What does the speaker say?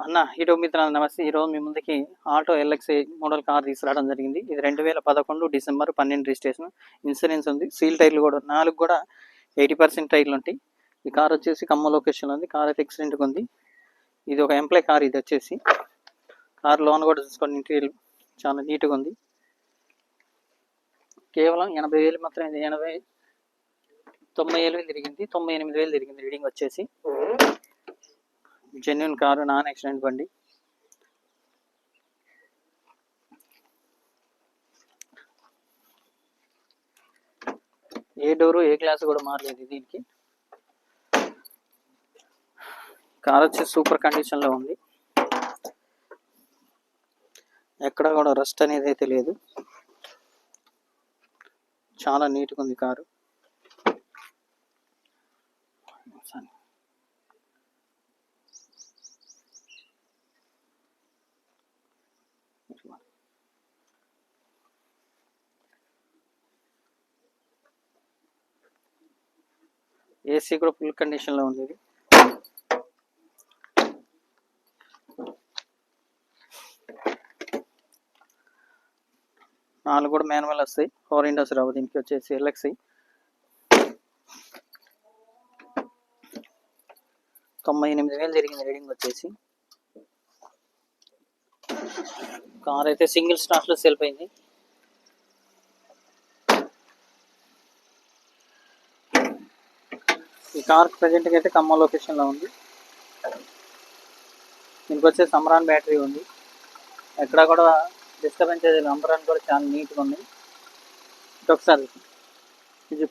అన్న హీరో మిత్రులు నమస్తే. ఈరోజు మీ ముందుకి ఆటో ఎల్ఎక్స్ఐ మోడల్ కార్ తీసుకురావడం జరిగింది. ఇది 2011 డిసెంబర్ 12 రిజిస్ట్రేషన్. ఇన్సూరెన్స్ ఉంది. సీల్ టైర్లు కూడా 4 కూడా 80% టైర్లు ఉంటాయి. ఈ కార్ వచ్చేసి ఖమ్మం లొకేషన్లో ఉంది. కార్ అయితే ఎక్సలెంట్గా ఉంది. ఇది ఒక ఎంప్లాయ్ కార్. ఇది వచ్చేసి కార్ లోన్ కూడా చూసుకోండి. ఇంటీరియర్ చాలా నీట్గా ఉంది. కేవలం 80,000 మాత్రమే. 90,000 తిరిగింది. 98,000 తిరిగింది. రీడింగ్ వచ్చేసి జెన్యున్ కారు, నాన్ యాక్సిడెంట్ బండి. ఏ డోరు ఏ గ్లాస్ కూడా మారలేదు దీనికి. కార్ వచ్చేసి సూపర్ కండిషన్లో ఉంది. ఎక్కడ కూడా రస్ట్ అనేది అయితే లేదు. చాలా నీట్గా ఉంది కారు. ఏసీ కూడా ఫుల్ కండిషన్లో ఉంది. ఇది 4 కూడా మాన్యువల్ వస్తాయి. 4 విండోస్ రావు. దీనికి వచ్చేసి ఎల్ఎక్స్ఐ 98,000 జరిగింది. రీడింగ్ వచ్చేసి కార్ అయితే సింగిల్ స్టార్ట్లో సెల్ఫ్ అయింది. ఈ కార్ ప్రజెంట్గా అయితే ఖమ్మం లొకేషన్లో ఉంది. దీనికి వచ్చేసి అమరాన్ బ్యాటరీ ఉంది. ఎక్కడ కూడా డిస్టర్బెన్స్ లేదు. అమరాన్ కూడా చాలా నీట్గా ఉంది. ఒకసారి ఇది